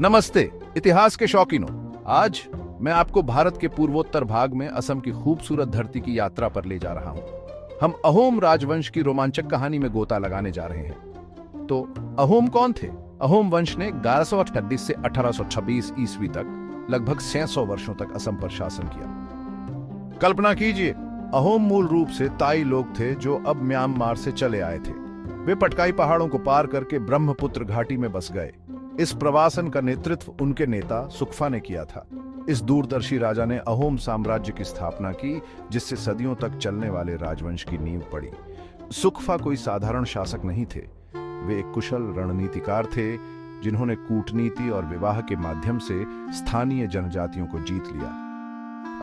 नमस्ते इतिहास के शौकीनों। आज मैं आपको भारत के पूर्वोत्तर भाग में असम की खूबसूरत धरती की यात्रा पर ले जा रहा हूं। हम अहोम राजवंश की रोमांचक कहानी में गोता लगाने जा रहे हैं। तो अहोम कौन थे? अहोम वंश ने 1138 से 1826 ईस्वी तक लगभग 600 वर्षों तक असम पर शासन किया। कल्पना कीजिए, अहोम मूल रूप से ताई लोग थे जो अब म्यांमार से चले आए थे। वे पटकाई पहाड़ों को पार करके ब्रह्मपुत्र घाटी में बस गए। इस प्रवासन का नेतृत्व उनके नेता सुकफा ने किया था। इस दूरदर्शी राजा ने अहोम साम्राज्य की स्थापना की, जिससे सदियों तक चलने वाले राजवंश की नींव पड़ी। सुकफा कोई साधारण शासक नहीं थे। वे एक कुशल रणनीतिकार थे जिन्होंने कूटनीति और विवाह के माध्यम से स्थानीय जनजातियों को जीत लिया।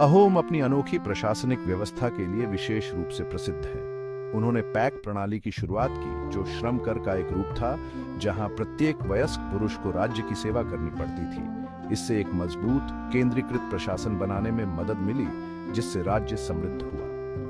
अहोम अपनी अनोखी प्रशासनिक व्यवस्था के लिए विशेष रूप से प्रसिद्ध है। उन्होंने पैक प्रणाली की शुरुआत की, जो श्रम कर का एक रूप था, जहां प्रत्येक वयस्क पुरुष को राज्य की सेवा करनी पड़ती थी। इससे एक मजबूत केंद्रीकृत प्रशासन बनाने में मदद मिली, जिससे राज्य समृद्ध हुआ।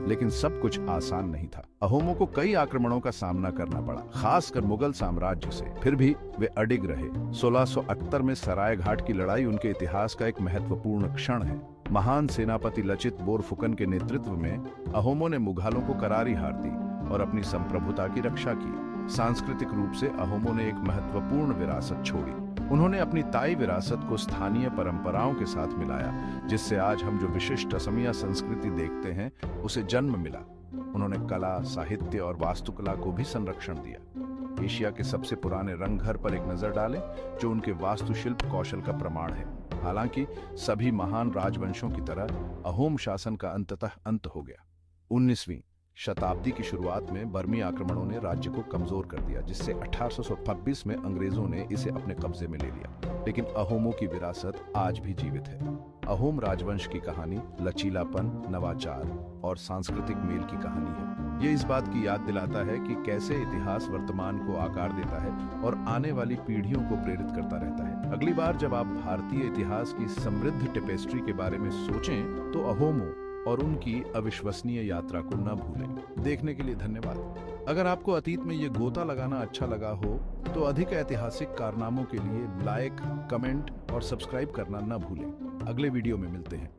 लेकिन सब कुछ आसान नहीं था। अहोमों को कई आक्रमणों का सामना करना पड़ा, खासकर मुगल साम्राज्य से। फिर भी वे अडिग रहे। 1671 में सराय घाट की लड़ाई उनके इतिहास का एक महत्वपूर्ण क्षण है। महान सेनापति लचित बोरफुकन के नेतृत्व में अहोमों ने मुगलों को करारी हार दी और अपनी संप्रभुता की रक्षा की। सांस्कृतिक रूप से अहोमों ने एक महत्वपूर्ण विरासत छोड़ी। उन्होंने अपनी ताई विरासत को स्थानीय परंपराओं के साथ मिलाया, जिससे आज हम जो विशिष्ट असमिया संस्कृति देखते हैं, उसे जन्म मिला। उन्होंने कला, साहित्य और वास्तुकला को भी संरक्षण दिया। एशिया के सबसे पुराने रंगघर पर एक नजर डालें, जो उनके वास्तुशिल्प कौशल का प्रमाण है। हालांकि सभी महान राजवंशों की तरह अहोम शासन का अंततः अंत हो गया। 19वीं शताब्दी की शुरुआत में बर्मी आक्रमणों ने राज्य को कमजोर कर दिया, जिससे 1826 में अंग्रेजों ने इसे अपने कब्जे में ले लिया। लेकिन अहोमों की विरासत आज भी जीवित है। अहोम राजवंश की कहानी लचीलापन, नवाचार और सांस्कृतिक मेल की कहानी है। ये इस बात की याद दिलाता है कि कैसे इतिहास वर्तमान को आकार देता है और आने वाली पीढ़ियों को प्रेरित करता रहता है। अगली बार जब आप भारतीय इतिहास की समृद्ध टेपेस्ट्री के बारे में सोचें, तो अहोमों और उनकी अविश्वसनीय यात्रा को न भूलें। देखने के लिए धन्यवाद। अगर आपको अतीत में ये गोता लगाना अच्छा लगा हो, तो अधिक ऐतिहासिक कारनामों के लिए लाइक, कमेंट और सब्सक्राइब करना न भूलें। अगले वीडियो में मिलते हैं।